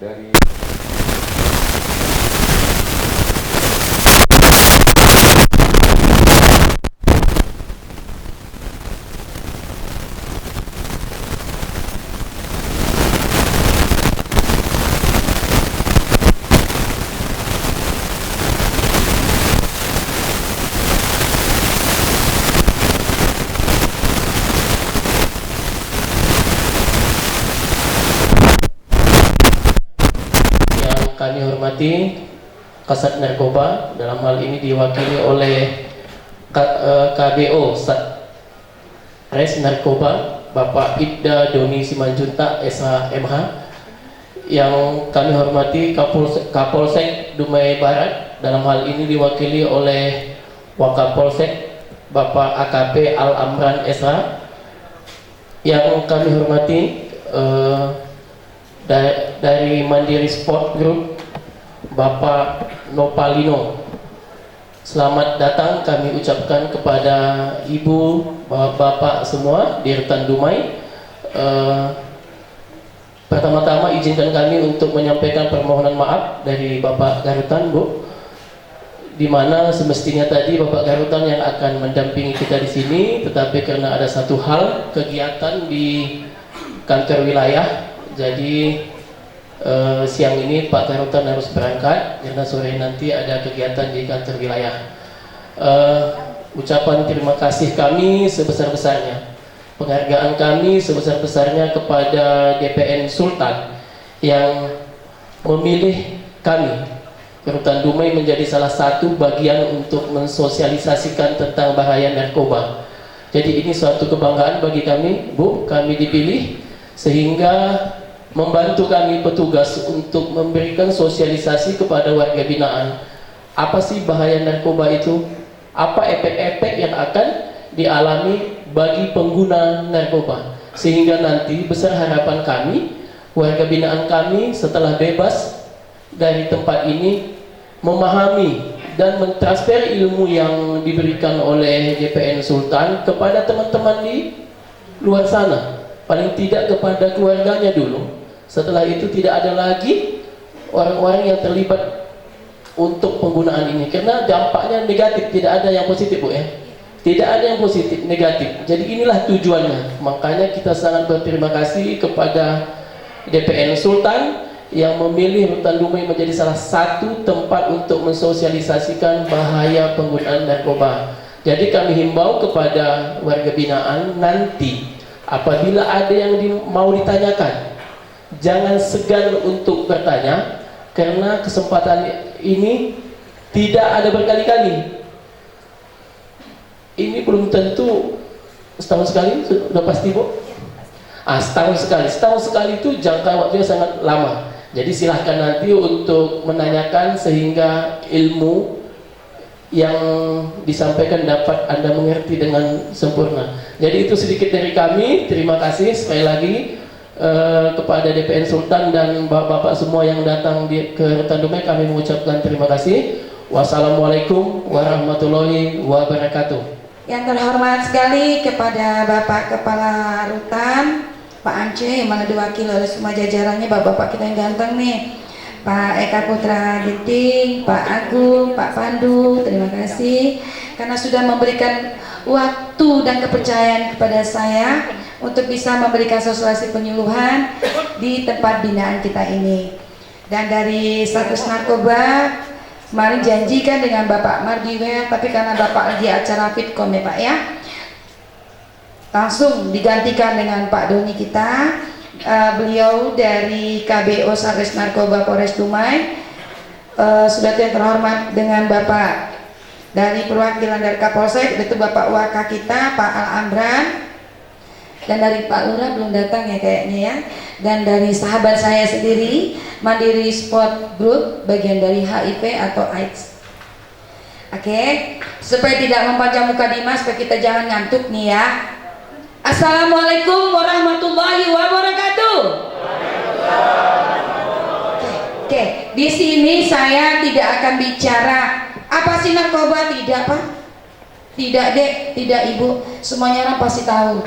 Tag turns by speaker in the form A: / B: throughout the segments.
A: dari
B: kami hormati Kasat Narkoba, dalam hal ini diwakili oleh KBO Satres Narkoba Bapak Ibda Doni Simanjuntak SH MH, yang kami hormati Kapolsek Dumai Barat, dalam hal ini diwakili oleh Wakapolsek Bapak AKP Al Amran SH, yang kami hormati dari Mandiri Sport Group Bapak Nopalino. Selamat datang kami ucapkan kepada ibu, bapak semua di Rutan Dumai. Pertama-tama izinkan kami untuk menyampaikan permohonan maaf dari Bapak Garutan, Bu, di mana semestinya tadi Bapak Garutan yang akan mendampingi kita di sini, tetapi karena ada satu hal kegiatan di kantor wilayah, jadi siang ini Pak Garutan harus berangkat karena sore nanti ada kegiatan di kantor wilayah. Ucapan terima kasih kami sebesar-besarnya, penghargaan kami sebesar-besarnya kepada DPN Sultan yang memilih kami Rutan Dumai menjadi salah satu bagian untuk mensosialisasikan tentang bahaya narkoba. Jadi ini suatu kebanggaan bagi kami, Bu, kami dipilih sehingga membantu kami petugas untuk memberikan sosialisasi kepada warga binaan. Apa sih bahaya narkoba itu? Apa efek-efek yang akan dialami bagi pengguna narkoba? Sehingga nanti besar harapan kami, warga binaan kami setelah bebas dari tempat ini memahami dan mentransfer ilmu yang diberikan oleh DPN Sultan kepada teman-teman di luar sana. Paling tidak kepada keluarganya dulu. Setelah itu tidak ada lagi orang-orang yang terlibat untuk penggunaan ini, karena dampaknya negatif, tidak ada yang positif, Bu, ya. Tidak ada yang positif, negatif. Jadi inilah tujuannya. Makanya kita sangat berterima kasih kepada DPN Sultan yang memilih Rutan Dumai menjadi salah satu tempat untuk mensosialisasikan bahaya penggunaan narkoba. Jadi kami himbau kepada warga binaan, nanti apabila ada yang mau ditanyakan, jangan segan untuk bertanya, karena kesempatan ini tidak ada berkali-kali. Ini belum tentu setahun sekali, sudah pasti, Bu. Setahun sekali itu jangka waktunya sangat lama. Jadi silahkan nanti untuk menanyakan sehingga ilmu yang disampaikan dapat Anda mengerti dengan sempurna. Jadi itu sedikit dari kami. Terima kasih sekali lagi kepada DPN Sultan dan bapak-bapak semua yang datang ke Rutan Dumai. Kami mengucapkan terima kasih. Wassalamualaikum warahmatullahi wabarakatuh.
C: Yang terhormat sekali kepada Bapak Kepala Rutan Pak Ance, yang mana diwakili oleh semua jajarannya, bapak-bapak kita yang ganteng nih, Pak Eka Putra Ginting, Pak Agung, Pak Pandu, terima kasih karena sudah memberikan waktu dan kepercayaan kepada saya untuk bisa memberikan sosialisasi penyuluhan di tempat binaan kita ini. Dan dari status narkoba kemarin janjikan dengan Bapak Mardiwer, tapi karena Bapak lagi acara Fitcom ya Pak ya, langsung digantikan dengan Pak Doni kita. Beliau dari KBO Satres Narkoba Polres Dumai. Sudah yang terhormat dengan Bapak dari perwakilan dari Kapolsek, itu Bapak Waka kita Pak Al Amran, dan dari Pak Lurah belum datang ya kayaknya ya, dan dari sahabat saya sendiri Mandiri Sport Group bagian dari HIV atau AIDS. Oke, supaya tidak memanjang muka Dimas, supaya kita jangan ngantuk nih ya. Assalamualaikum warahmatullahi wabarakatuh. Oke, di sini saya tidak akan bicara apa sih narkoba, tidak Pak, tidak Dek, tidak Ibu, semuanya orang pasti tahu.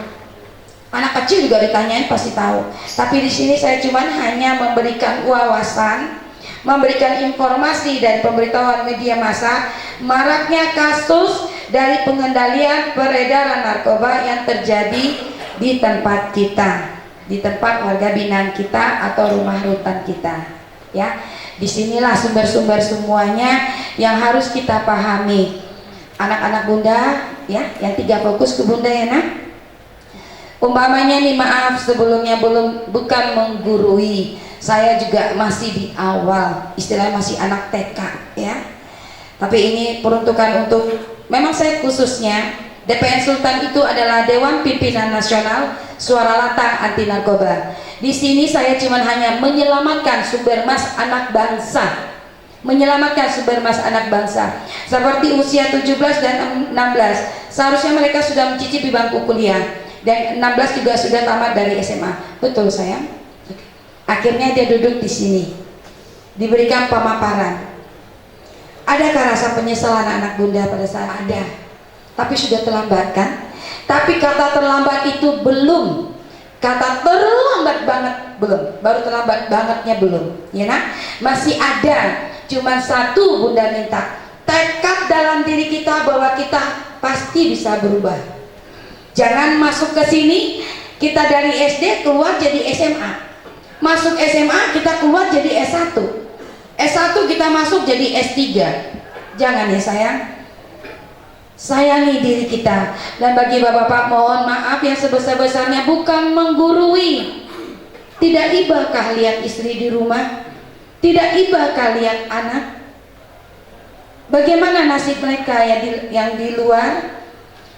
C: Anak kecil juga ditanyain pasti tahu. Tapi di sini saya cuman hanya memberikan wawasan, memberikan informasi dari pemberitahuan media massa maraknya kasus dari pengendalian peredaran narkoba yang terjadi di tempat kita, di tempat warga binaan kita atau rumah rutan kita. Ya, disinilah sumber-sumber semuanya yang harus kita pahami. Anak-anak bunda, ya, yang 3 fokus ke bunda ya nak. Umpamanya nih, maaf sebelumnya bukan menggurui, saya juga masih di awal, istilahnya masih anak TK ya. Tapi ini peruntukan untuk, memang saya khususnya DPN Sultan itu adalah Dewan Pimpinan Nasional Suara Lantang Anti Narkoba. Di sini saya cuma hanya menyelamatkan sumber mas anak bangsa, menyelamatkan sumber mas anak bangsa. Seperti usia 17 dan 16, seharusnya mereka sudah mencicipi bangku kuliah. Dan 16 juga sudah tamat dari SMA. Betul sayang? Akhirnya dia duduk di sini, diberikan pemaparan. Adakah rasa penyesalan anak bunda pada saat ada? Tapi sudah terlambat kan? Tapi kata terlambat itu belum. Kata terlambat banget belum. Baru terlambat bangetnya belum. Ya nak? Masih ada. Cuman satu bunda minta, tekad dalam diri kita bahwa kita pasti bisa berubah. Jangan masuk ke sini kita dari SD keluar jadi SMA, masuk SMA kita keluar jadi S1, S1 kita masuk jadi S3. Jangan ya sayang. Sayangi diri kita. Dan bagi bapak-bapak mohon maaf yang sebesar-besarnya, bukan menggurui. Tidak ibakah lihat istri di rumah? Tidak ibakah lihat anak? Bagaimana nasib mereka yang di luar?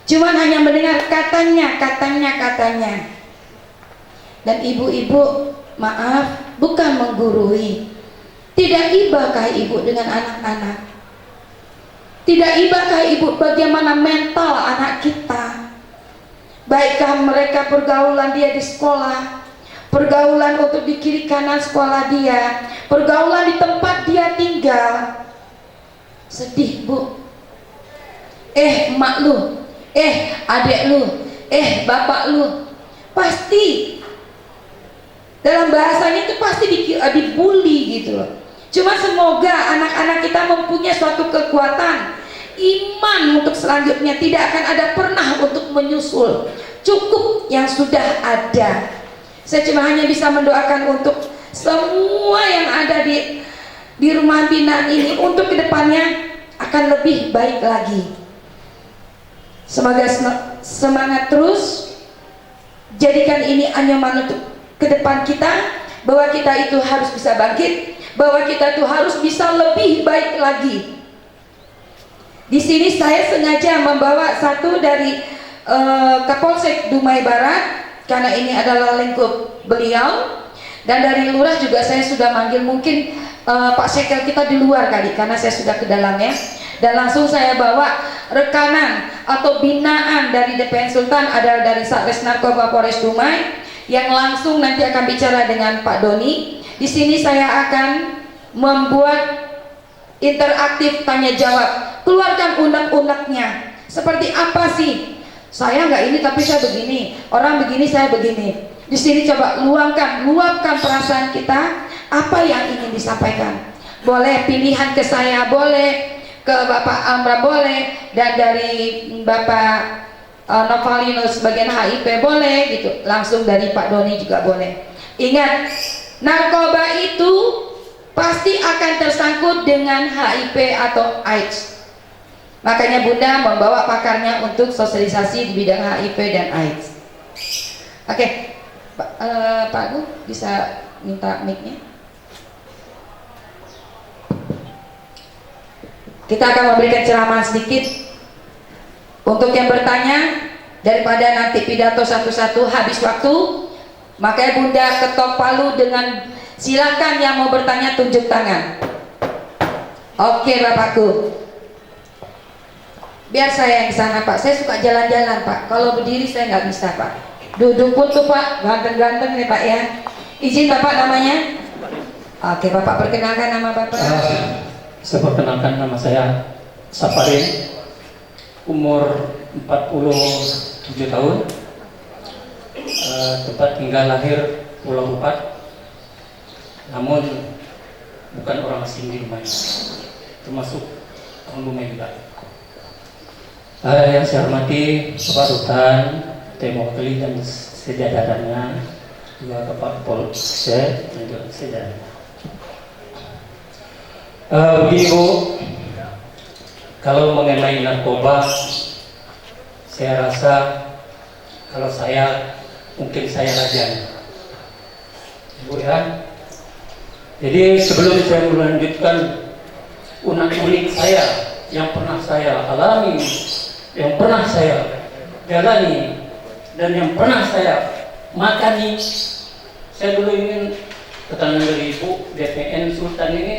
C: Cuman hanya mendengar katanya. Dan ibu-ibu, maaf, bukan menggurui. Tidak ibakah ibu dengan anak-anak? Tidak ibakah ibu bagaimana mental anak kita? Baikkah mereka pergaulan dia di sekolah, pergaulan untuk di kiri kanan sekolah dia, pergaulan di tempat dia tinggal. Sedih bu. Emak lu, adik lu, bapak lu, pasti dalam bahasanya itu pasti dibully gitu loh. Cuma semoga anak-anak kita mempunyai suatu kekuatan iman untuk selanjutnya, tidak akan ada pernah untuk menyusul, cukup yang sudah ada. Saya cuma hanya bisa mendoakan untuk semua yang ada di rumah binaan ini, untuk kedepannya akan lebih baik lagi. Semoga semangat terus, jadikan ini anyaman untuk ke depan kita, bahwa kita itu harus bisa bangkit, bahwa kita itu harus bisa lebih baik lagi. Di sini saya sengaja membawa satu dari Kapolsek Dumai Barat, karena ini adalah lingkup beliau, dan dari lurah juga saya sudah manggil, mungkin Pak Sekel kita di luar kali, karena saya sudah ke dalamnya. Dan langsung saya bawa rekanan atau binaan dari DPN Sultan, adalah dari Satres Narkoba Polres Dumai, yang langsung nanti akan bicara dengan Pak Doni. Di sini saya akan membuat interaktif tanya jawab, keluarkan unek-uneknya. Seperti apa sih? Saya nggak ini tapi saya begini, orang begini saya begini. Di sini coba luapkan perasaan kita, apa yang ingin disampaikan. Boleh pilihan ke saya, boleh ke Bapak Amra, boleh, dan dari Bapak Novalino sebagian HIP boleh gitu, langsung dari Pak Doni juga boleh. Ingat, narkoba itu pasti akan tersangkut dengan HIV atau AIDS. Makanya Bunda membawa pakarnya untuk sosialisasi di bidang HIV dan AIDS. Oke, Pak Agung bisa minta mic-nya. Kita akan memberikan ceramah sedikit untuk yang bertanya, daripada nanti pidato satu-satu habis waktu. Makanya Bunda ketok palu dengan silakan yang mau bertanya tunjuk tangan. Oke Bapakku, biar saya yang sana Pak, saya suka jalan-jalan Pak, kalau berdiri saya nggak bisa Pak, duduk pun tuh Pak, ganteng-ganteng nih Pak ya. Izin Bapak namanya? Oke Bapak perkenalkan nama Bapak.
A: Saya perkenalkan, nama saya Saparin, umur 47 tahun, tempat tinggal lahir Pulau 4, namun bukan orang asing di rumah ini, termasuk orang Dumai juga. Yang saya hormati Bapak Rutan, Temo Keli dan sejajarannya, juga Bapak Polsek dan juga sejajarannya. Begini Bu, kalau mengenai narkoba, saya rasa kalau mungkin saya rajanya, Bu ya. Jadi sebelum saya melanjutkan unek-unek saya yang pernah saya alami, yang pernah saya jalani, dan yang pernah saya makani, saya dulu ingin keterangan dari Ibu DPN Sultan ini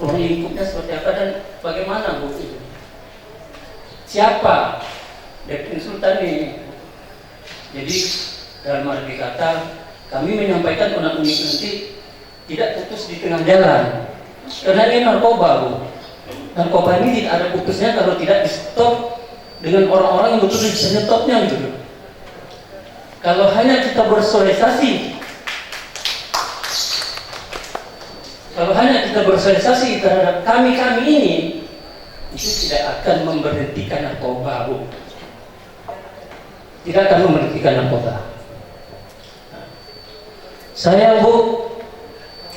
A: ruang lingkupnya seperti apa dan bagaimana Bu? Siapa DPN Sultan ini? Jadi dalam arti kata kami menyampaikan unek-unek nanti tidak putus di tengah jalan, karena ini narkoba Bu. Narkoba ini tidak ada putusnya kalau tidak di stop dengan orang-orang yang betul bisa nyetopnya gitu. Kalau hanya kita bersosialisasi, terhadap kami ini, itu tidak akan memberhentikan narkoba Bu. Tidak akan memberhentikan narkoba. Saya Bu,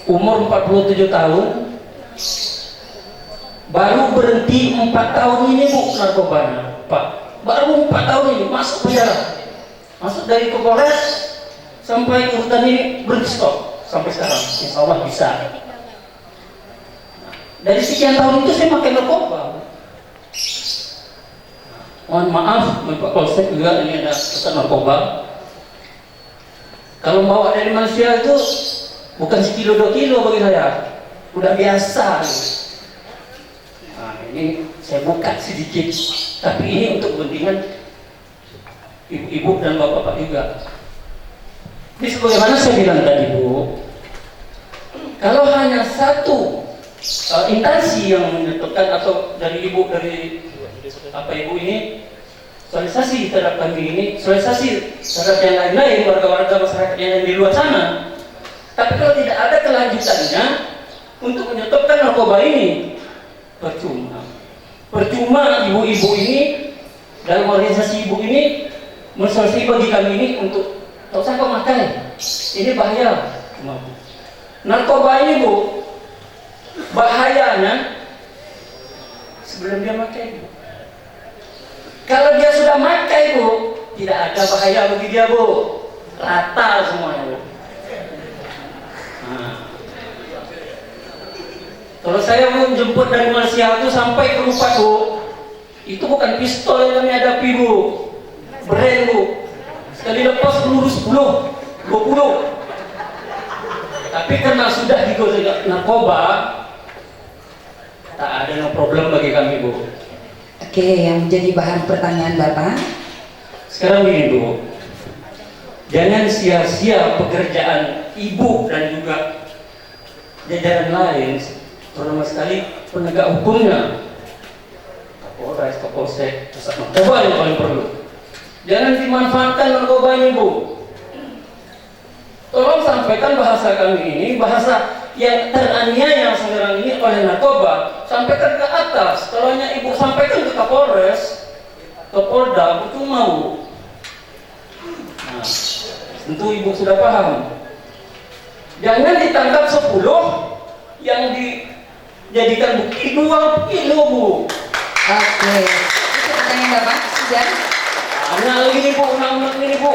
A: umur 47 tahun, baru berhenti 4 tahun ini Bu narkobanya Pak. Baru 4 tahun ini masuk penjara, masuk dari Kapolres sampai ke hutan ini berhenti stop sampai sekarang. Insya Allah bisa. Dari sekian tahun itu saya pakai narkoba. Mohon maaf Pak Polsek juga, ini ada pesan narkoba. Kalau bawa dari Malaysia itu bukan sekilo 2 kilo bagi saya, udah biasa. Nah, ini saya buka sedikit, tapi ini untuk kepentingan ibu-ibu dan bapak-bapak juga. Ini sebagaimana saya bilang tadi Bu, kalau hanya satu instansi yang menentukan atau dari ibu ini sosialisasi terhadap kami ini, sosialisasi terhadap yang lain-lain, warga-warga masyarakat yang di luar sana. Tapi kalau tidak ada kelanjutannya untuk menyetopkan narkoba ini, percuma ibu-ibu ini dalam organisasi ibu ini mensolusi bagi kami ini untuk tak usah kau makan, ini bahaya. Narkoba ini Bu, bahayanya sebelum dia makan Bu. Kalau dia sudah makan Bu, tidak ada bahaya bagi dia Bu, rata semuanya Bu. Nah, kalau saya menjemput dari Malaysia itu sampai ke Rupat Bu, itu bukan pistol yang kami hadapi Bu, brand Bu. Sekali lepas peluru 10, 20. Tapi karena sudah digosok narkoba, tak ada problem bagi kami Bu.
C: Oke, yang menjadi bahan pertanyaan Bapak.
A: Sekarang begini Bu, jangan sia-sia pekerjaan Ibu dan juga jajaran lain, terutama sekali penegak hukumnya, Kapolres, Kapolsek, pusat narkoba yang paling perlu. Jangan dimanfaatkan narkoba ini Bu. Tolong sampaikan bahasa kami ini, bahasa yang teraniaya sekarang ini oleh narkoba, sampaikan ke atas. Kalau hanya Ibu sampaikan ke Kapolres, ke Polda, itu mau. Nah, tentu Ibu sudah paham. Jangan ditangkap 10 yang dijadikan bukti 2 kilo Bu.
C: Oke, itu pertanyaan Bapak sudah.
A: Hanya lagi Bu, undang-undang ini Bu.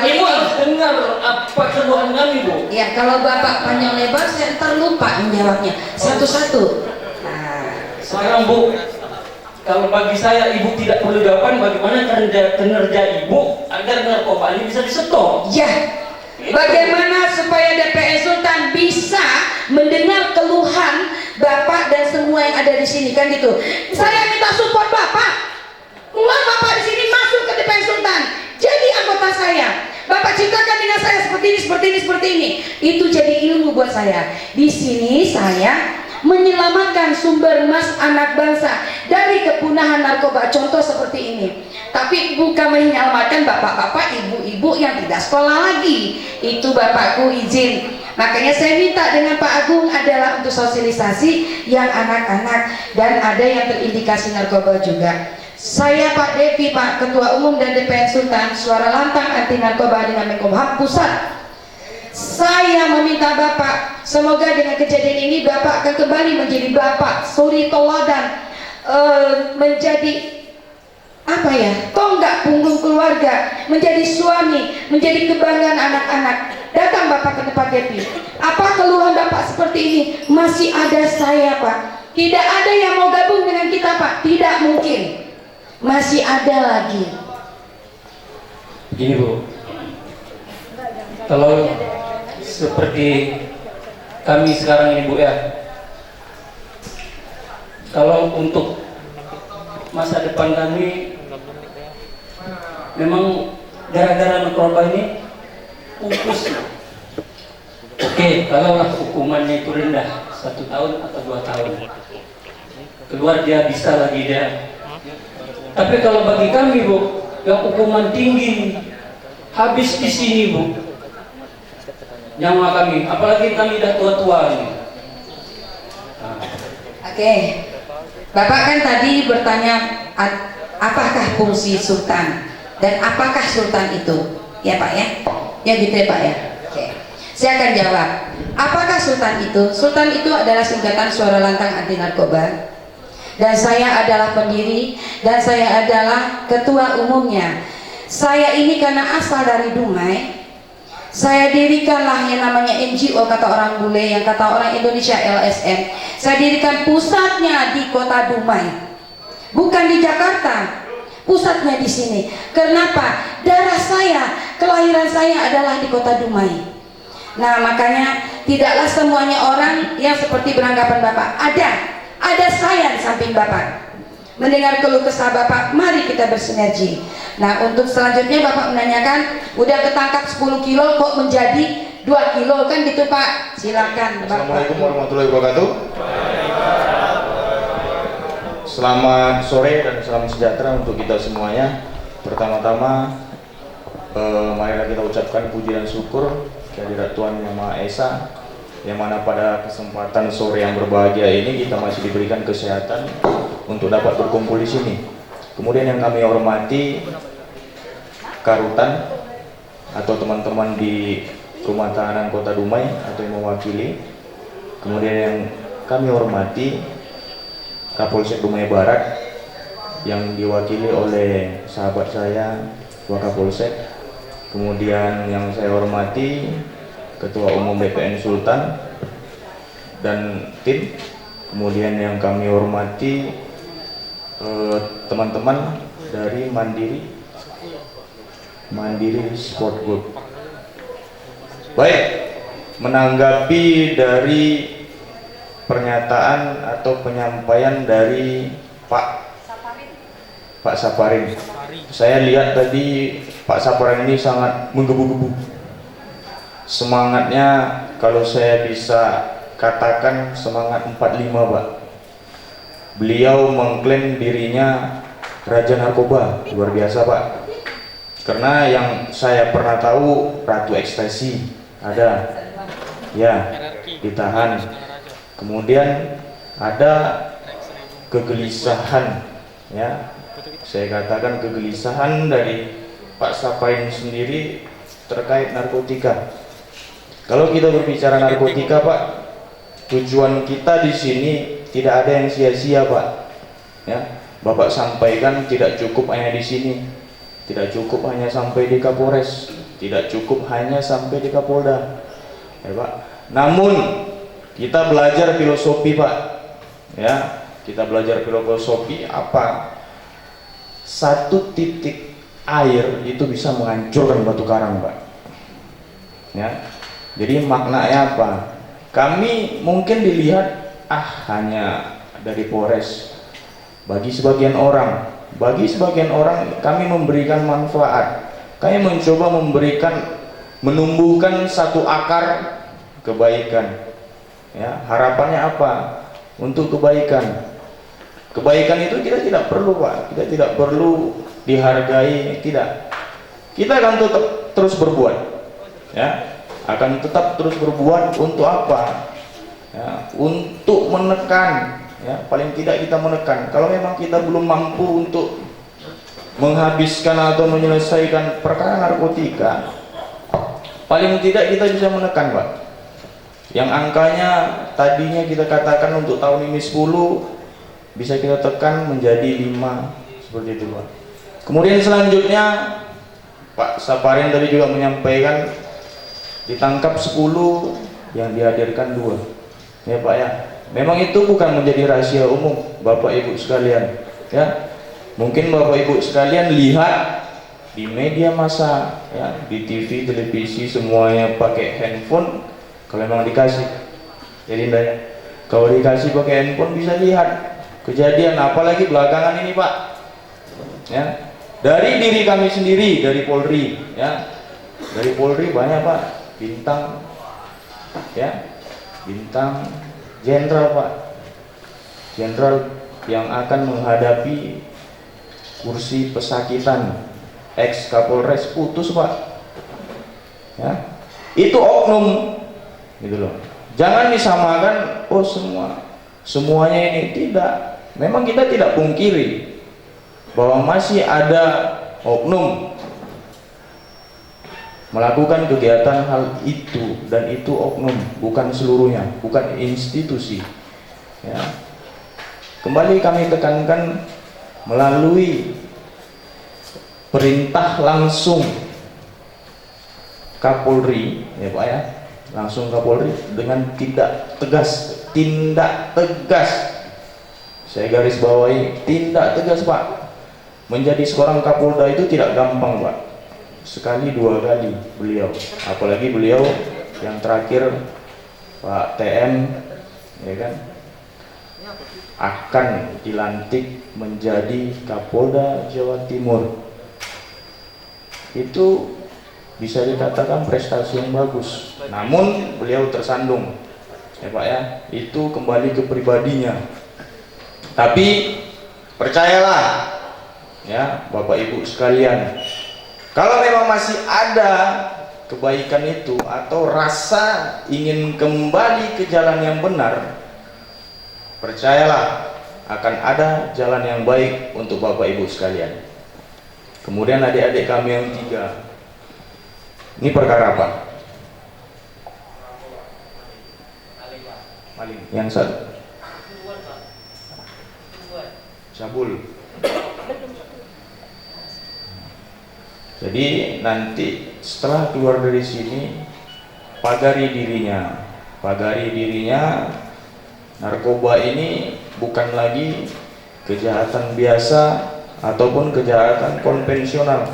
A: Ibu harus dengar apa keluhan kami Bu.
C: Ya, kalau Bapak panjang lebar saya terlupa menjawabnya satu-satu.
A: Sekarang Bu, kalau bagi saya Ibu tidak perlu jawaban bagaimana kinerja Ibu agar narkoba ini bisa di-stop.
C: Ya, bagaimana supaya DPN Sultan bisa mendengar keluhan Bapak dan semua yang ada di sini, kan gitu. Saya minta support Bapak. Keluar Bapak di sini, masuk ke DPN Sultan, jadi anggota saya. Bapak ciptakan dengan saya seperti ini, seperti ini, seperti ini. Itu jadi ilmu buat saya. Di sini saya menyelamatkan sumber emas anak bangsa dari kepunahan narkoba, contoh seperti ini. Tapi bukan menyelamatkan bapak-bapak, ibu-ibu yang tidak sekolah lagi. Itu bapakku izin. Makanya saya minta dengan Pak Agung adalah untuk sosialisasi yang anak-anak dan ada yang terindikasi narkoba juga. Saya Pak Devi, Pak Ketua Umum dan DPN Sultan, suara lantang anti narkoba dengan Menkumham Pusat. Saya meminta Bapak, semoga dengan kejadian ini Bapak akan kembali menjadi Bapak suri toladan, menjadi apa ya, tonggak punggung keluarga, menjadi suami, menjadi kebanggaan anak-anak. Datang Bapak ke tempat Devi. Apa keluhan Bapak seperti ini? Masih ada saya Pak. Tidak ada yang mau gabung dengan kita Pak. Tidak mungkin. Masih ada lagi.
A: Begini Bu, kalau seperti kami sekarang ini Bu ya, kalau untuk masa depan kami memang gara-gara narkoba ini pupus. Oke, kalau hukumannya itu rendah 1 tahun atau 2 tahun, keluar dia bisa lagi dia. Tapi kalau bagi kami Bu, yang hukuman tinggi, habis di sini Bu nyawa kami, apalagi kami udah tua-tua ini.
C: Oke, Bapak kan tadi bertanya apakah fungsi sultan dan apakah sultan itu, ya Pak ya? Ya gitu ya Pak ya. Oke, saya akan jawab. Apakah sultan itu? Sultan itu adalah singkatan suara lantang anti narkoba. Dan saya adalah pendiri dan saya adalah ketua umumnya. Saya ini karena asal dari Dumai, saya dirikanlah yang namanya NGO, kata orang bule, yang kata orang Indonesia LSM. Saya dirikan pusatnya di kota Dumai, bukan di Jakarta. Pusatnya di sini. Kenapa? Darah saya, kelahiran saya adalah di kota Dumai. Nah makanya tidaklah semuanya orang yang seperti beranggapan Bapak. Ada saya di samping Bapak. Mendengar keluh kesah Bapak, mari kita bersinergi. Nah untuk selanjutnya Bapak menanyakan, udah ketangkap 10 kilo kok menjadi 2 kilo kan gitu Pak. Silakan Bapak.
D: Assalamualaikum warahmatullahi wabarakatuh. Selamat sore dan salam sejahtera untuk kita semuanya. Pertama-tama marilah kita ucapkan puji dan syukur kehadirat Tuhan Yang Maha Esa, yang mana pada kesempatan sore yang berbahagia ini kita masih diberikan kesehatan untuk dapat berkumpul di sini. Kemudian yang kami hormati Karutan atau teman-teman di Rumah Tahanan Kota Dumai atau yang mewakili. Kemudian yang kami hormati Kapolsek Dumai Barat yang diwakili oleh sahabat saya Wakapolsek. Kemudian yang saya hormati Ketua Umum BPN Sultan dan tim. Kemudian yang kami hormati teman-teman dari Mandiri Sport Group. Baik, menanggapi dari pernyataan atau penyampaian dari Pak Saparin, saya lihat tadi Pak Saparin ini sangat menggebu-gebu. Semangatnya kalau saya bisa katakan semangat 45 Pak. Beliau mengklaim dirinya Raja Narkoba, luar biasa Pak. Karena yang saya pernah tahu Ratu Ekstasi ada, ya ditahan. Kemudian ada kegelisahan, ya saya katakan kegelisahan dari Pak Sapain sendiri terkait narkotika. Kalau kita berbicara narkotika Pak, tujuan kita di sini tidak ada yang sia-sia Pak. Ya, Bapak sampaikan tidak cukup hanya di sini, tidak cukup hanya sampai di Kapolres, tidak cukup hanya sampai di Kapolda, ya Pak. Namun kita belajar filosofi Pak, ya kita belajar filosofi apa? Satu titik air itu bisa menghancurkan batu karang Pak. Ya, jadi maknanya apa? Kami mungkin dilihat hanya dari Polres. Bagi sebagian orang kami memberikan manfaat. Kami mencoba menumbuhkan satu akar kebaikan. Ya, harapannya apa? untuk kebaikan. Kebaikan itu kita tidak perlu Pak, kita tidak perlu dihargai, tidak. Kita akan tetap terus berbuat, ya, akan tetap terus berbuat untuk apa? Ya, untuk menekan, ya, paling tidak kita menekan. Kalau memang kita belum mampu untuk menghabiskan atau menyelesaikan perkara narkotika, paling tidak kita bisa menekan Pak. Yang angkanya tadinya kita katakan untuk tahun ini 10, bisa kita tekan menjadi 5, seperti itu Pak. Kemudian selanjutnya Pak Saparien tadi juga menyampaikan ditangkap 10, yang dihadirkan 2, ya Pak ya. Memang itu bukan menjadi rahasia umum Bapak Ibu sekalian, ya. Mungkin Bapak Ibu sekalian lihat di media massa, ya, di TV, televisi, semuanya pakai handphone. Kalau memang dikasih, jadi kalau dikasih pakai handphone bisa lihat kejadian, apalagi belakangan ini Pak, ya, dari diri kami sendiri, dari Polri, ya, dari Polri banyak Pak, bintang, ya, bintang jenderal Pak, jenderal yang akan menghadapi kursi pesakitan, ex Kapolres putus Pak, ya, itu oknum, gitu loh. Jangan disamakan, oh semuanya ini, tidak. Memang kita tidak pungkiri bahwa masih ada oknum melakukan kegiatan hal itu, dan itu oknum, bukan seluruhnya, bukan institusi, ya. Kembali kami tekankan melalui perintah langsung Kapolri, ya Pak ya, langsung Kapolri dengan tindak tegas, saya garis bawahi, tindak tegas Pak. Menjadi seorang Kapolda itu tidak gampang Pak, sekali 2 kali beliau, apalagi beliau yang terakhir Pak TM, ya kan, akan dilantik menjadi Kapolda Jawa Timur. Itu bisa dikatakan prestasi yang bagus, namun beliau tersandung, ya Pak ya. Itu kembali ke pribadinya, tapi percayalah ya Bapak Ibu sekalian, kalau memang masih ada kebaikan itu atau rasa ingin kembali ke jalan yang benar, percayalah akan ada jalan yang baik untuk Bapak Ibu sekalian. Kemudian adik-adik kami yang 3, ini perkara apa? Maling. Yang 1 cabul. Jadi nanti setelah keluar dari sini, pagari dirinya, narkoba ini bukan lagi kejahatan biasa ataupun kejahatan konvensional,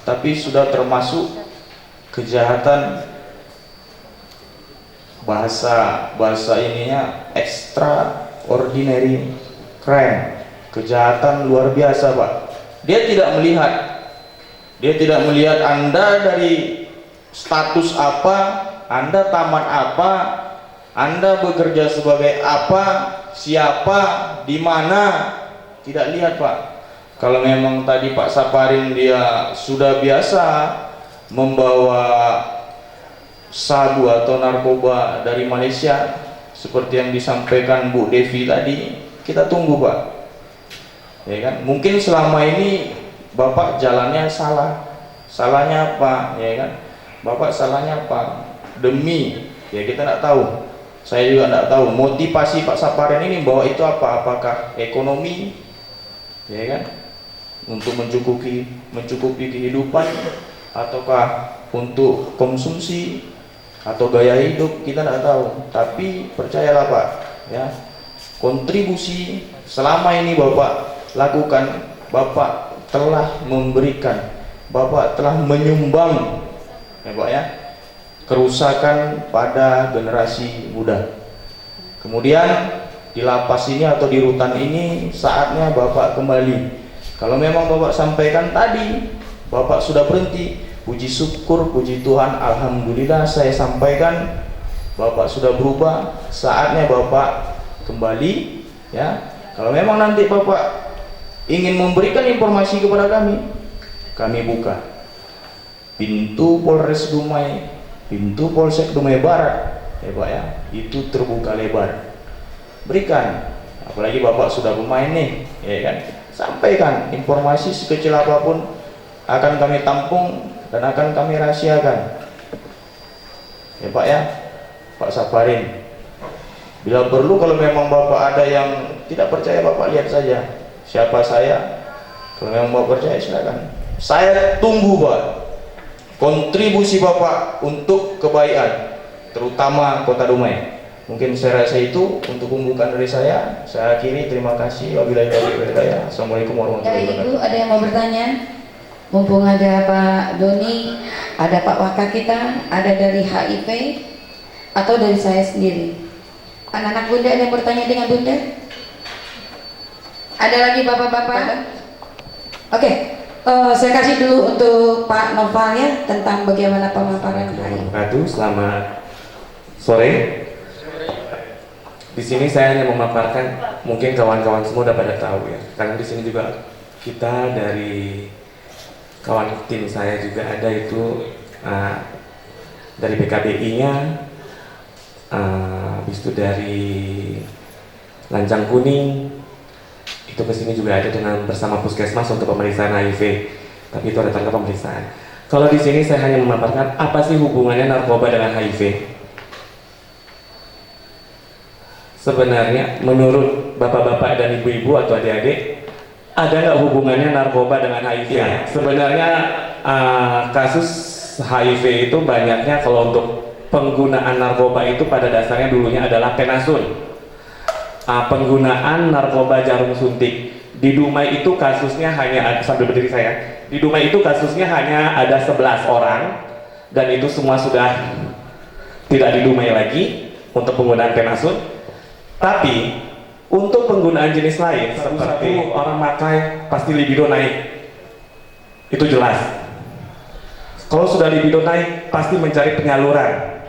D: tapi sudah termasuk kejahatan bahasa ininya extraordinary crime, kejahatan luar biasa Pak. Dia tidak melihat Anda dari status apa, Anda tamat apa, Anda bekerja sebagai apa, siapa, di mana, tidak lihat Pak. Kalau memang tadi Pak Saparien dia sudah biasa membawa sabu atau narkoba dari Malaysia seperti yang disampaikan Bu Devi tadi, kita tunggu Pak, ya kan. Mungkin selama ini Bapak jalannya salah, salahnya apa, ya kan, Bapak salahnya apa, demi, ya kita tidak tahu, saya juga tidak tahu motivasi Pak Saparien ini bahwa itu apa, apakah ekonomi, ya kan, untuk mencukupi kehidupan, ataukah untuk konsumsi atau gaya hidup, kita tidak tahu. Tapi percayalah Pak, ya, kontribusi selama ini Bapak lakukan, Bapak telah memberikan, Bapak telah menyumbang, ya Pak ya, kerusakan pada generasi muda. Kemudian di lapas ini atau di rutan ini saatnya Bapak kembali. Kalau memang Bapak sampaikan tadi Bapak sudah berhenti, puji syukur, puji Tuhan, alhamdulillah saya sampaikan Bapak sudah berubah. Saatnya Bapak kembali Ya, kalau memang nanti Bapak ingin memberikan informasi kepada kami buka pintu Polres Dumai, pintu Polsek Dumai Barat, ya Pak ya, itu terbuka lebar. Berikan, apalagi Bapak sudah pemain nih, ya kan, sampaikan informasi sekecil apapun akan kami tampung dan akan kami rahasiakan, ya Pak ya, Pak Saparin. Bila perlu, kalau memang Bapak ada yang tidak percaya, Bapak lihat saja siapa saya. Kalau memang Bapak percaya, silakan. Saya tunggu Pak kontribusi Bapak untuk kebaikan, terutama Kota Dumai. Mungkin saya rasa itu untuk pembukaan dari saya. Saya akhiri, terima kasih. Wabillahi taufiq wal hidayah. Assalamualaikum warahmatullahi
C: Dari
D: wabarakatuh.
C: Ibu ada yang mau bertanya? Mumpung ada Pak Doni, ada Pak Wakil kita, ada dari HIV atau dari saya sendiri. Anak-anak Bunda ada yang bertanya dengan Bunda? Ada lagi Bapak-bapak? Oke, saya kasih dulu untuk Pak Noval ya tentang bagaimana pemaparan HIV.
E: Selamat sore. Di sini saya hanya memaparkan, mungkin kawan-kawan semua udah pada tahu ya. Karena di sini juga kita dari kawan tim saya juga ada itu dari BKBI-nya, habis itu dari Lancang Kuning, itu kesini juga ada dengan bersama Puskesmas untuk pemeriksaan HIV. Tapi itu ada tangga pemeriksaan. Kalau di sini saya hanya memaparkan apa sih hubungannya narkoba dengan HIV. Sebenarnya menurut bapak-bapak dan ibu-ibu atau adik-adik, ada nggak hubungannya narkoba dengan HIV? Ya, sebenarnya kasus HIV itu banyaknya kalau untuk penggunaan narkoba itu pada dasarnya dulunya adalah penasun. Penggunaan narkoba jarum suntik di Dumai itu kasusnya hanya sambil berdiri saya. Di Dumai itu kasusnya hanya ada 11 orang dan itu semua sudah tidak di Dumai lagi untuk penggunaan penasun. Tapi untuk penggunaan jenis lain seperti orang makai pasti libido naik. Itu jelas. Kalau sudah libido naik pasti mencari penyaluran.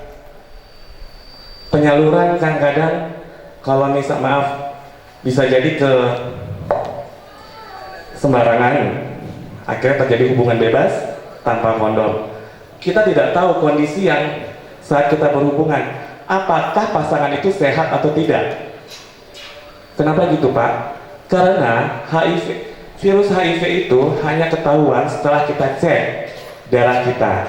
E: Penyaluran kadang-kadang kalau misal maaf bisa jadi ke sembarangan, akhirnya terjadi hubungan bebas tanpa kondom. Kita tidak tahu kondisi yang saat kita berhubungan, apakah pasangan itu sehat atau tidak. Kenapa gitu Pak? Karena virus HIV itu hanya ketahuan setelah kita cek darah kita.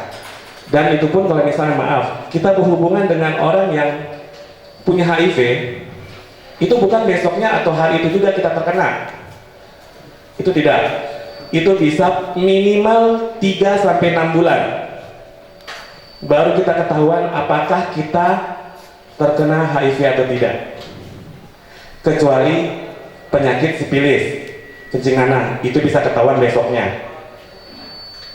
E: Dan itu pun kalau misalnya maaf, kita berhubungan dengan orang yang punya HIV, itu bukan besoknya atau hari itu juga kita terkena. Itu tidak. Itu bisa minimal 3-6 bulan baru kita ketahuan apakah kita terkena HIV atau tidak. Kecuali penyakit sipilis, kencing nanah, itu bisa ketahuan besoknya.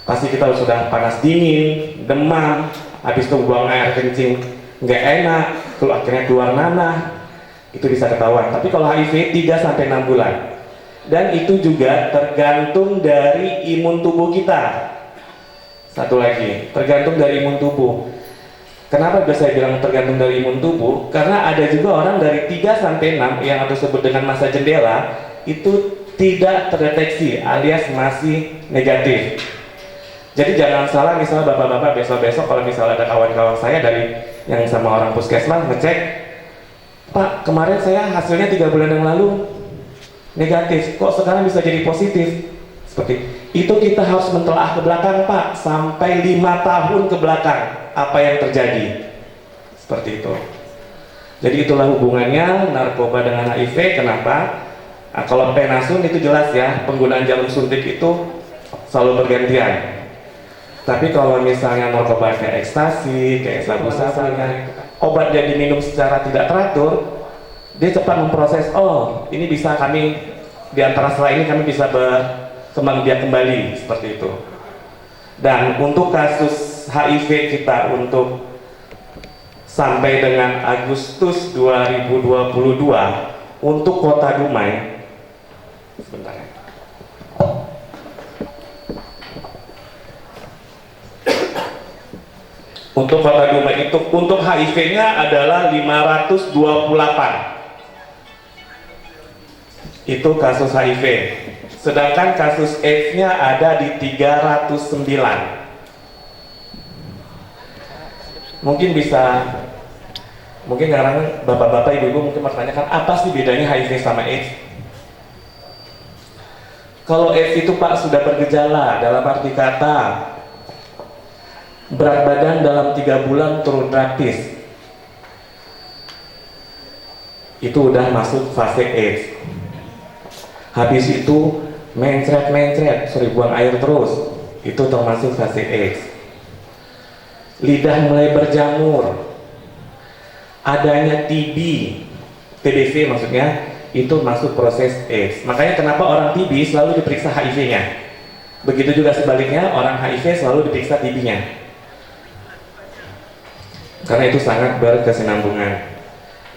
E: Pasti kita sudah panas dingin, demam, habis itu buang air kencing nggak enak, kalau akhirnya keluar nanah, itu bisa ketahuan. Tapi kalau HIV 3-6 bulan. Dan itu juga tergantung dari imun tubuh kita. Satu lagi, tergantung dari imun tubuh. Kenapa saya bilang tergantung dari imun tubuh? Karena ada juga orang dari 3-6 yang aku sebut dengan masa jendela itu tidak terdeteksi alias masih negatif. Jadi jangan salah, misalnya bapak-bapak besok-besok kalau misalnya ada kawan-kawan saya dari yang sama orang puskesmas ngecek, Pak kemarin saya hasilnya 3 bulan yang lalu negatif, kok sekarang bisa jadi positif? Seperti itu kita harus mentelaah ke belakang Pak, sampai 5 tahun ke belakang apa yang terjadi. Seperti itu. Jadi itulah hubungannya narkoba dengan HIV. Kenapa? Nah, kalau penasun itu jelas ya, penggunaan jarum suntik itu selalu bergantian. Tapi kalau misalnya narkoba kayak ekstasi, kayak sabu-sabu, obat yang diminum secara tidak teratur, dia cepat memproses, oh ini bisa kami, di antara setelah ini kami bisa berkembang biak kembali, seperti itu. Dan untuk kasus HIV kita untuk sampai dengan Agustus 2022 untuk Kota Dumai, sebentar ya. Untuk Kota Dumai itu untuk HIV-nya adalah 528. Itu kasus HIV. Sedangkan kasus AIDS-nya ada di 309. Mungkin sekarang bapak-bapak, ibu-ibu mungkin bertanyakan, apa sih bedanya HIV sama AIDS? Kalau AIDS itu Pak sudah bergejala, dalam arti kata berat badan dalam 3 bulan turun drastis, itu udah masuk fase AIDS. Habis itu mencret, buang air terus, itu termasuk fase AIDS. Lidah mulai berjamur, adanya TBC maksudnya, itu masuk proses AIDS. Makanya kenapa orang TB selalu diperiksa HIV-nya. Begitu juga sebaliknya, orang HIV selalu diperiksa TB-nya. Karena itu sangat berkesinambungan.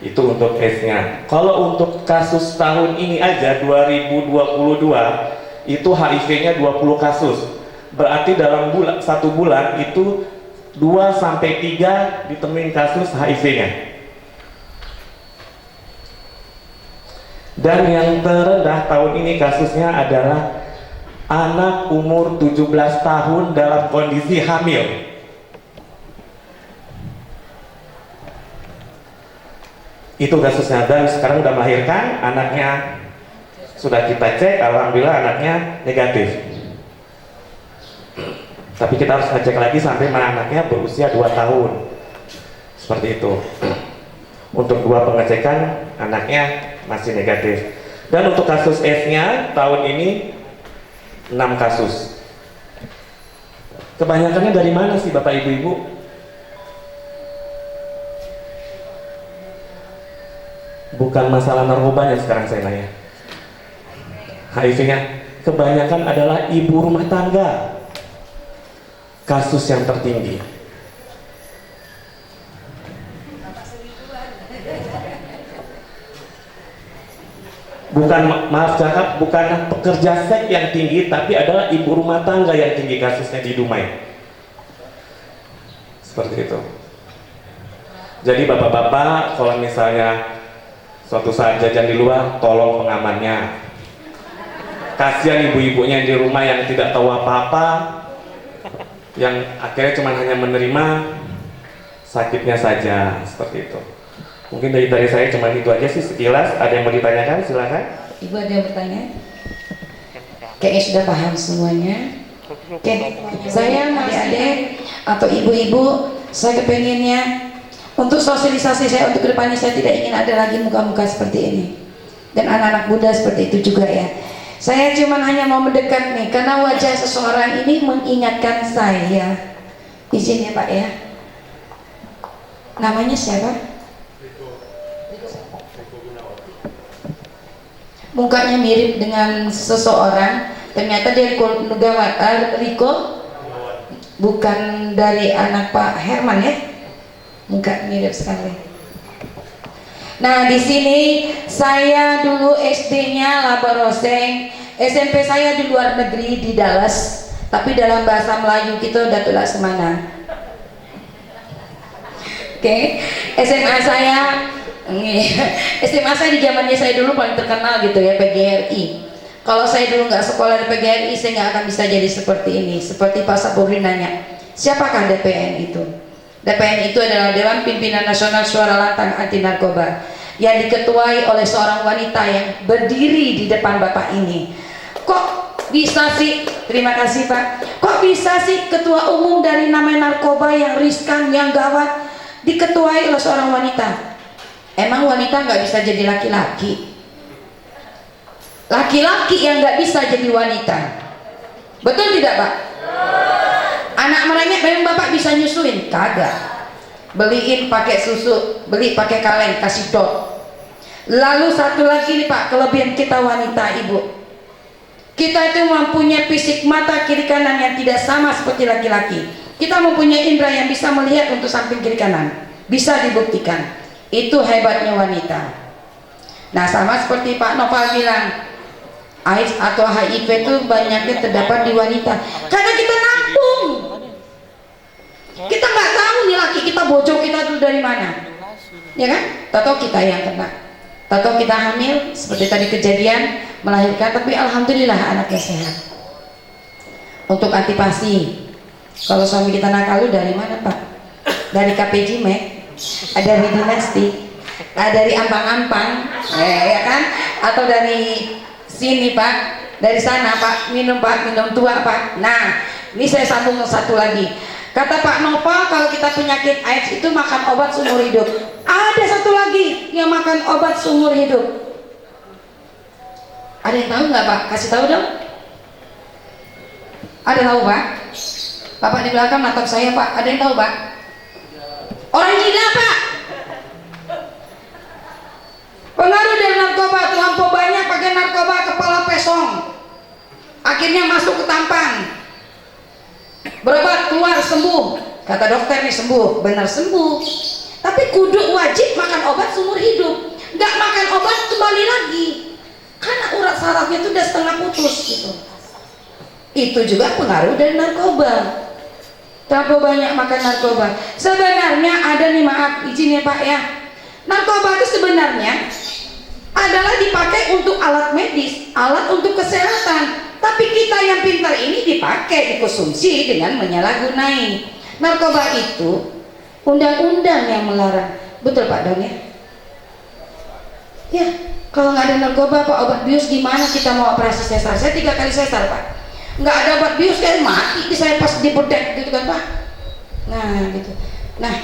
E: Itu untuk AIDS-nya. Kalau untuk kasus tahun ini aja 2022, itu HIV-nya 20 kasus. Berarti dalam satu bulan itu 2-3 ditemuin kasus HIV-nya. Dan yang terendah tahun ini kasusnya adalah anak umur 17 tahun dalam kondisi hamil. Itu kasusnya, dan sekarang udah melahirkan, anaknya sudah kita cek, alhamdulillah anaknya negatif. Tapi kita harus ngecek lagi sampai mana anaknya berusia 2 tahun. Seperti itu. Untuk 2 pengecekan anaknya masih negatif. Dan untuk kasus AIDS-nya tahun ini 6 kasus. Kebanyakannya dari mana sih Bapak Ibu-Ibu? Bukan masalah narkobanya sekarang saya nanya. HIV-nya kebanyakan adalah ibu rumah tangga. Kasus yang tertinggi. Bukan, maaf cakap, bukan pekerja seks yang tinggi, tapi adalah ibu rumah tangga yang tinggi kasusnya di Dumai. Seperti itu. Jadi bapak-bapak, kalau misalnya suatu saat jajan di luar, tolong pengamannya. Kasihan ibu-ibunya di rumah yang tidak tahu apa-apa, yang akhirnya cuma hanya menerima sakitnya saja. Seperti itu. Mungkin dari saya cuma itu aja sih sekilas. Ada yang mau ditanyakan? Silakan.
C: Ibu ada yang bertanya? Kayaknya sudah paham semuanya. Oke, saya adik-adik atau ibu-ibu, saya kepenginnya untuk sosialisasi saya untuk kedepannya, saya tidak ingin ada lagi muka-muka seperti ini dan anak-anak muda seperti itu juga ya. Saya cuma hanya mau mendekat nih, karena wajah seseorang ini mengingatkan saya. Izin ya Pak ya. Namanya siapa? Mukanya mirip dengan seseorang, ternyata dari Riko, bukan dari anak Pak Herman ya, muka mirip sekali. Nah di sini saya dulu SD-nya Labaroseng, SMP saya di luar negeri di Dallas, tapi dalam bahasa Melayu kita udah tulak semana. Oke, SMA saya di zamannya saya dulu paling terkenal gitu ya, PGRI. Kalau saya dulu nggak sekolah di PGRI, saya nggak akan bisa jadi seperti ini. Seperti Pak Sapuri nanya, siapakah DPN itu? DPN itu adalah Dewan Pimpinan Nasional Suara Lantang Anti Narkoba, yang diketuai oleh seorang wanita yang berdiri di depan Bapak ini. Kok bisa sih, terima kasih Pak, kok bisa sih ketua umum dari namanya narkoba yang riskan, yang gawat, diketuai oleh seorang wanita? Emang wanita nggak bisa jadi laki-laki? Laki-laki yang nggak bisa jadi wanita, betul tidak Pak? Anak merengek memang Bapak bisa nyusuin? Kagak. Beliin pakai susu, beli pakai kaleng, kasih dot. Lalu satu lagi nih Pak, kelebihan kita wanita ibu, kita itu mempunyai fisik mata kiri kanan yang tidak sama seperti laki-laki. Kita mempunyai indera yang bisa melihat untuk samping kiri kanan, bisa dibuktikan. Itu hebatnya wanita. Nah sama seperti Pak Noval bilang, AIDS atau HIV itu banyaknya terdapat di wanita, karena kita nampung. Kita nggak tahu nih laki kita, bocor kita itu dari mana, ya kan? Tahu kita yang kena. Atau kita hamil seperti tadi kejadian melahirkan, tapi alhamdulillah anaknya sehat. Untuk antipasi, kalau suami kita nakal dari mana Pak? Dari KPJ Mek, dari dinasti, dari Ampang-Ampang, ya kan? Atau dari sini Pak, dari sana Pak, minum tua Pak. Nah, ini saya sambung satu lagi. Kata Pak Nopal, kalau kita penyakit AIDS itu makan obat seumur hidup. Ada satu lagi yang makan obat seumur hidup. Ada yang tahu nggak Pak? Kasih tahu dong. Ada tahu Pak? Bapak di belakang natap saya Pak. Ada yang tahu Pak? Orang gila Pak. Pengaruh dari narkoba, terlampau banyak pakai narkoba, kepala pesong. Akhirnya masuk ke tampang. Berobat keluar sembuh, kata dokter nih sembuh, benar sembuh. Tapi kudu wajib makan obat seumur hidup. Nggak makan obat kembali lagi, karena urat sarafnya itu udah setengah putus gitu. Itu juga pengaruh dari narkoba. Terlalu banyak makan narkoba. Sebenarnya ada nih, maaf izin ya Pak ya, narkoba itu sebenarnya adalah dipakai untuk alat medis, alat untuk kesehatan. Tapi kita yang pintar ini dipakai, dikonsumsi dengan menyalahgunai. Narkoba itu undang-undang yang melarang. Betul Pak Don ya? Ya, kalau nggak ada narkoba Pak, obat bius gimana kita mau operasi sesar? Saya 3 kali sesar Pak. Nggak ada obat bius kayak mati saya pas di bedak gitu kan Pak. Nah gitu. Nah,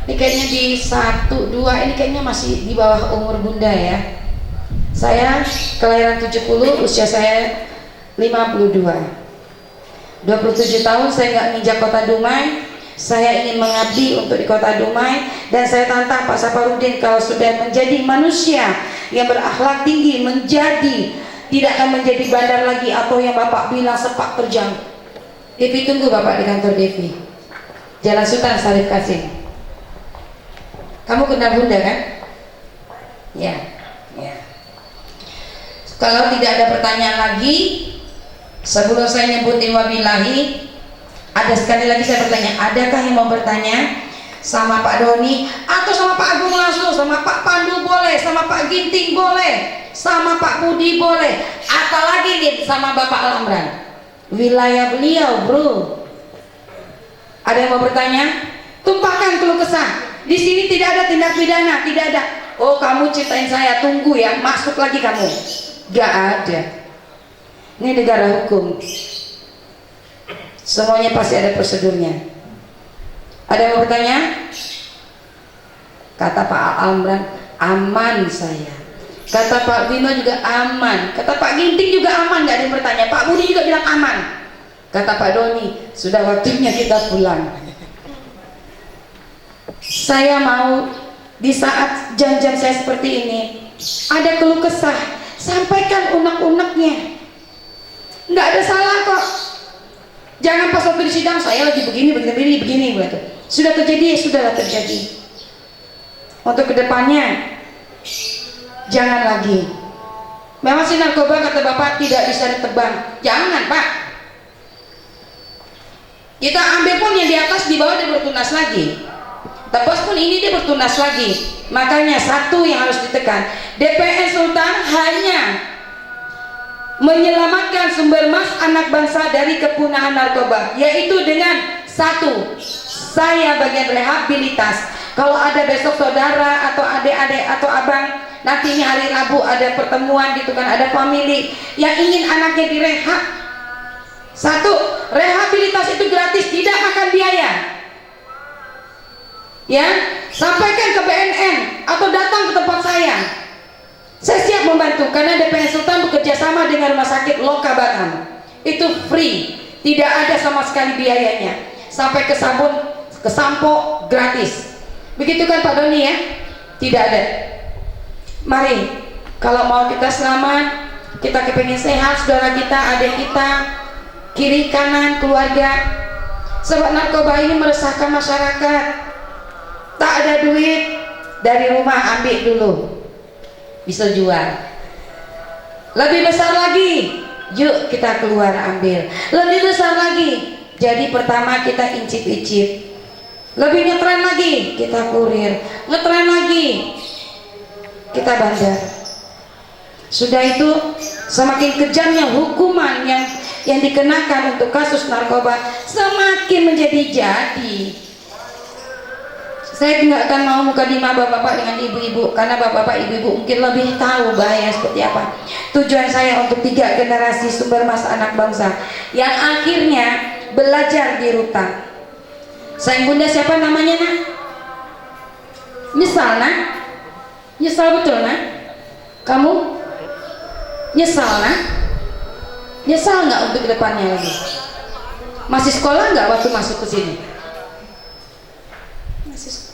C: ini kayaknya di 1, 2 ini kayaknya masih di bawah umur Bunda ya. Saya kelahiran 70, usia saya 52. 27 tahun saya nggak nginjak kota Dumai. Saya ingin mengabdi untuk di kota Dumai, dan saya tantang Pak Saparudin kalau sudah menjadi manusia yang berakhlak tinggi, tidak akan menjadi bandar lagi atau yang Bapak bilang sepak terjang. Devi tunggu Bapak di kantor Devi, Jalan Sultan Syarif Kasim. Kamu kenal Bunda kan? Ya, ya. Kalau tidak ada pertanyaan lagi, sebelum saya nyebutin wabillahi, ada sekali lagi saya bertanya, adakah yang mau bertanya sama Pak Doni atau sama Pak Agung langsung, sama Pak Pandu boleh, sama Pak Ginting boleh, sama Pak Budi boleh, apalagi nih sama Bapak Alamran, wilayah beliau bro. Ada yang mau bertanya? Tumpahkan keluh kesah. Di sini tidak ada tindak pidana, tidak ada. Oh kamu ceritain saya, tunggu ya, masuk lagi kamu. Gak ada. Ini negara hukum. Semuanya pasti ada prosedurnya. Ada yang mau bertanya? Kata Pak Amran, aman saya. Kata Pak Bino juga aman. Kata Pak Ginting juga aman, gak ada yang bertanya. Pak Budi juga bilang aman. Kata Pak Doni, sudah waktunya kita pulang. Saya mau di saat jam-jam saya seperti ini, ada keluh kesah, sampaikan unek-uneknya. Nggak ada salah kok. Jangan pas waktu di sidang saya lagi begini gitu. Sudah terjadi ya sudahlah terjadi. Untuk kedepannya jangan lagi. Memang si narkoba kata Bapak tidak bisa ditebang. Jangan Pak. Kita ambil pun yang di atas, di bawah dia bertunas lagi. Tebas pun ini dia bertunas lagi. Makanya satu yang harus ditekan, DPN Sultan hanya menyelamatkan sumber mas anak bangsa dari kepunahan narkoba, yaitu dengan satu, saya bagian rehabilitas. Kalau ada besok saudara atau adik-adik atau abang, nanti ini hari Rabu ada pertemuan gitu kan, ada family yang ingin anaknya direhab, satu, rehabilitas itu gratis, tidak makan biaya. Ya, sampaikan ke BNN atau datang ke tempat saya siap membantu, karena DPN Sultan bekerja sama dengan Rumah Sakit Loka Batam. Itu free, tidak ada sama sekali biayanya. Sampai ke sabun, ke sampo gratis. Begitu kan Pak Doni ya? Tidak ada. Mari, kalau mau kita selamat, kita kepengen sehat, saudara kita, adik kita, kiri kanan keluarga. Sebab narkoba ini meresahkan masyarakat. Tak ada duit, dari rumah ambil dulu, bisa jual. Lebih besar lagi, yuk kita keluar ambil. Lebih besar lagi, jadi pertama kita incip-incip. Lebih ngetren lagi, kita kurir. Ngetren lagi, kita bandar. Sudah itu semakin kejamnya hukuman yang dikenakan untuk kasus narkoba semakin menjadi-jadi. Saya nggak akan mau mukadimah bapak-bapak dengan ibu-ibu, karena bapak-bapak ibu-ibu mungkin lebih tahu bahaya seperti apa. Tujuan saya untuk 3 generasi sumber masa anak bangsa yang akhirnya belajar di rutan. Sayang bunda siapa namanya nak? Nyesal nak? Nyesal betul nak? Kamu? Nyesal nak? Nyesal nggak untuk kedepannya lagi? Masih sekolah nggak waktu masuk ke sini? Masih sekolah.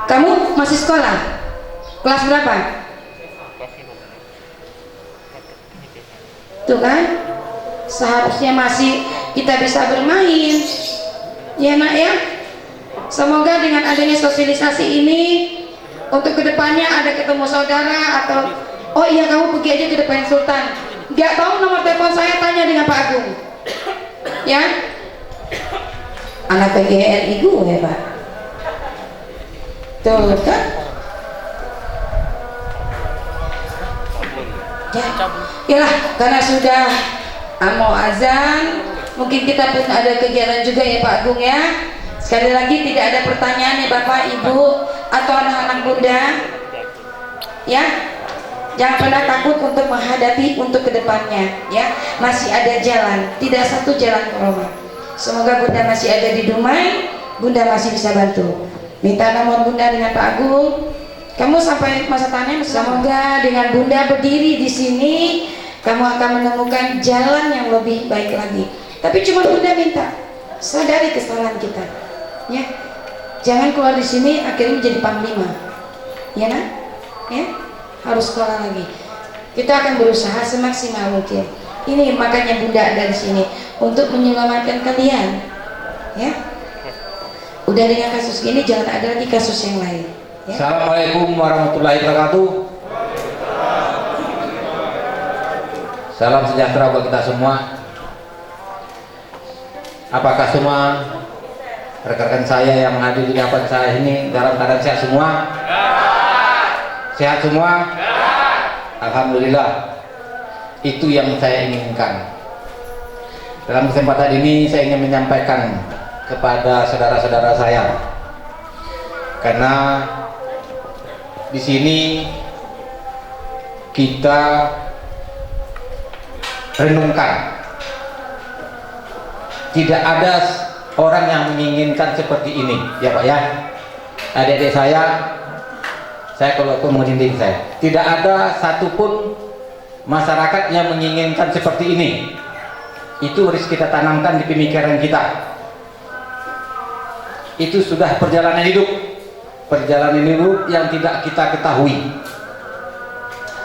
C: Kamu masih sekolah? Kelas berapa? Tuh kan? Seharusnya masih kita bisa bermain. Ya nak ya? Semoga dengan adanya sosialisasi ini untuk kedepannya ada ketemu saudara atau oh iya kamu pergi aja ke depan Sultan. Nggak tahu nomor telepon saya, tanya dengan Pak Agung. Ya? Anak PGRI gue Pak. Tuh kan? Ya, yalah karena sudah mau azan, mungkin kita pun ada kegiatan juga ya Pak Agung ya. Sekali lagi tidak ada pertanyaan ya Bapak, Ibu atau anak-anak bunda, ya jangan pernah takut untuk menghadapi untuk kedepannya ya. Masih ada jalan, tidak satu jalan koroma. Semoga bunda masih ada di Dumai, bunda masih bisa bantu. Minta nomor bunda dengan Pak Agung. Kamu sampai masa tanya, semoga dengan bunda berdiri di sini kamu akan menemukan jalan yang lebih baik lagi. Tapi cuma bunda minta sadari kesalahan kita, ya. Jangan keluar di sini akhirnya menjadi panglima, ya nak, ya. Harus sekolah lagi. Kita akan berusaha semaksimal mungkin. Ini makanya bunda ada di sini untuk menyelamatkan kalian, ya. Udah dengan kasus ini jangan ada lagi kasus yang lain. Ya.
F: Assalamualaikum warahmatullahi wabarakatuh. Salam sejahtera buat kita semua. Apakah semua rekan-rekan saya yang hadir di hadapan saya ini dalam keadaan sehat semua? Sehat semua? Alhamdulillah. Itu yang saya inginkan. Dalam kesempatan ini saya ingin menyampaikan kepada saudara-saudara saya, karena di sini kita renungkan, tidak ada orang yang menginginkan seperti ini ya Pak ya. Adik-adik saya kalau menginginkan saya, tidak ada satupun masyarakat yang menginginkan seperti ini. Itu harus kita tanamkan di pemikiran kita. Itu sudah perjalanan hidup yang tidak kita ketahui.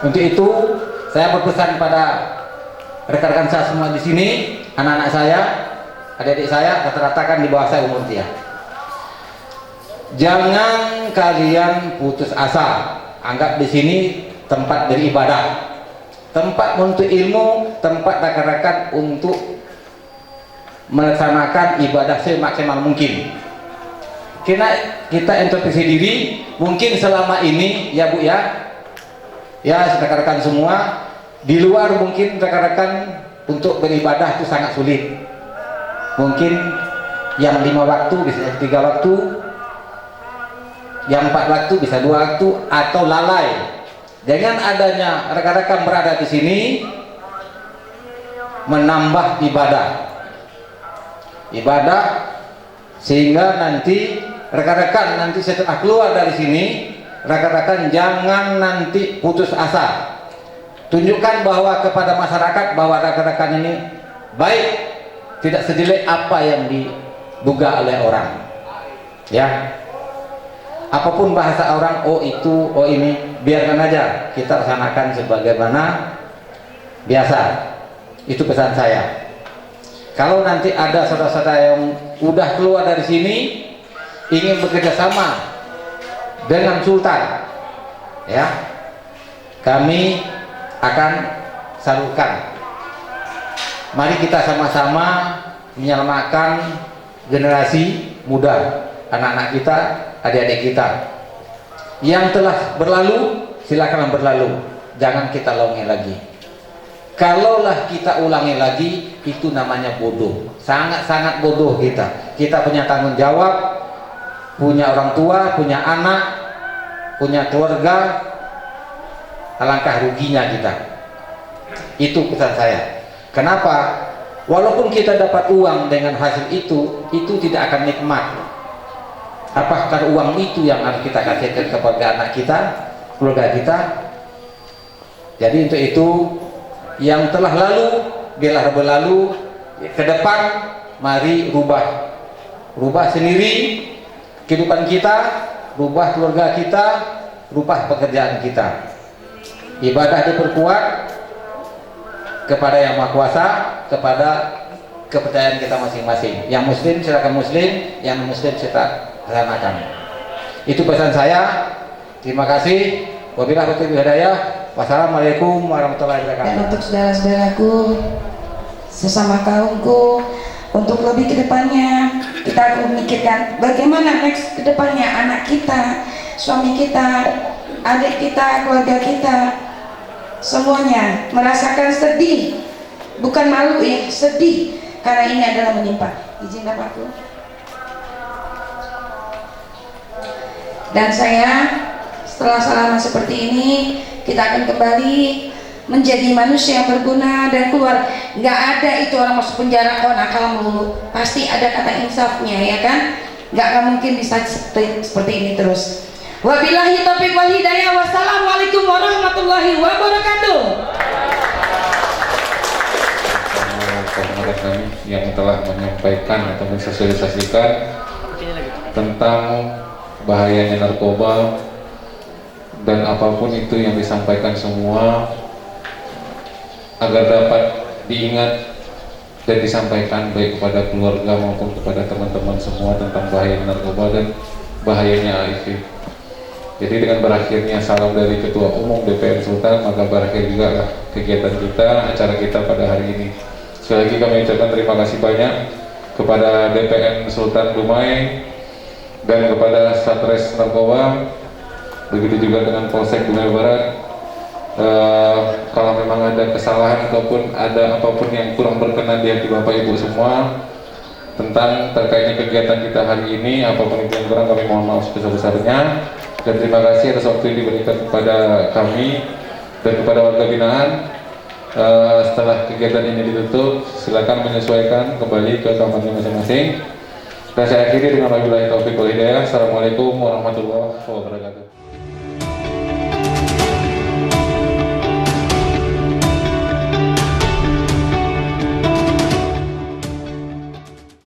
F: Untuk itu saya berpesan pada rekan-rekan saya semua di sini, anak-anak saya, adik-adik saya, rata-rata kan di bawah saya umur dia. Jangan kalian putus asa. Anggap di sini tempat beribadah, tempat untuk ilmu, tempat rekan-rekan untuk melaksanakan ibadah semaksimal mungkin. Karena kita introspeksi diri, mungkin selama ini ya Bu ya, rekan-rekan semua di luar mungkin rekan-rekan untuk beribadah itu sangat sulit. Mungkin yang 5 waktu bisa 3 waktu, yang 4 waktu bisa 2 waktu, atau lalai. Dengan adanya rekan-rekan berada di sini, menambah ibadah sehingga nanti rekan-rekan nanti setelah keluar dari sini, rekan-rekan jangan nanti putus asa. Tunjukkan bahwa kepada masyarakat bahwa rekan-rekan ini baik, tidak sejelek apa yang diduga oleh orang. Ya. Apapun bahasa orang, oh itu, oh ini, biarkan aja, kita laksanakan sebagaimana biasa. Itu pesan saya. Kalau nanti ada saudara-saudara yang udah keluar dari sini ingin bekerja sama dengan Sultan, ya, kami akan salurkan. Mari kita sama-sama menyelamatkan generasi muda, anak-anak kita, adik-adik kita. Yang telah berlalu, silakan berlalu, jangan kita ulangi lagi. Kalaulah kita ulangi lagi, itu namanya bodoh, sangat-sangat bodoh kita. Kita punya tanggung jawab, punya orang tua, punya anak, punya keluarga, alangkah ruginya kita. Itu pesan saya. Kenapa? Walaupun kita dapat uang dengan hasil itu tidak akan nikmat. Apakah uang itu yang harus kita kasihkan kepada anak kita, keluarga kita? Jadi untuk itu, yang telah lalu biarlah berlalu. Ke depan mari rubah sendiri kehidupan kita, rubah keluarga kita, rubah pekerjaan kita. Ibadah diperkuat kepada Yang Maha Kuasa, kepada kepercayaan kita masing-masing. Yang muslim silakan muslim, yang muslim kita laksanakan. Itu pesan saya. Terima kasih. Wabillahi taufiq wal hidayah. Wassalamualaikum warahmatullahi wabarakatuh.
C: Dan untuk saudara-saudaraku, sesama kaumku, untuk lebih ke depannya kita akan memikirkan bagaimana next ke depannya anak kita, suami kita, adik kita, keluarga kita, semuanya merasakan sedih, bukan malu ya, sedih karena ini adalah menimpa. Izin Bapakku. Dan saya setelah selama seperti ini, kita akan kembali menjadi manusia yang berguna dan keluar. Nggak ada itu orang masuk penjara kok nakal melulu, pasti ada kata insafnya, ya kan? Nggak akan mungkin bisa seperti ini terus. Wabillahi taufiq wal hidayah. Wassalamualaikum warahmatullahi wabarakatuh.
G: Kepada kami yang telah menyampaikan atau mensosialisasikan tentang bahayanya narkoba dan apapun itu yang disampaikan semua agar dapat diingat dan disampaikan baik kepada keluarga maupun kepada teman-teman semua tentang bahaya narkoba dan bahayanya HIV. Jadi dengan berakhirnya salam dari Ketua Umum DPN Sultan, maka berakhir juga kegiatan kita, acara kita pada hari ini. Sekali lagi kami ucapkan terima kasih banyak kepada DPN Sultan Dumai dan kepada Satres Narkoba, begitu juga dengan Polsek Dumai Barat. Kalau memang ada kesalahan ataupun ada apapun yang kurang berkenan di hati Bapak Ibu semua tentang terkaitnya kegiatan kita hari ini, apapun itu yang kurang kami mohon maaf sebesar-besarnya. Dan terima kasih atas waktu yang diberikan kepada kami dan kepada warga binaan. Setelah kegiatan ini ditutup, silakan menyesuaikan kembali ke kamarnya masing-masing. Dan saya akhiri dengan wabillahi taufiq wal hidayah. Assalamualaikum warahmatullahi wabarakatuh.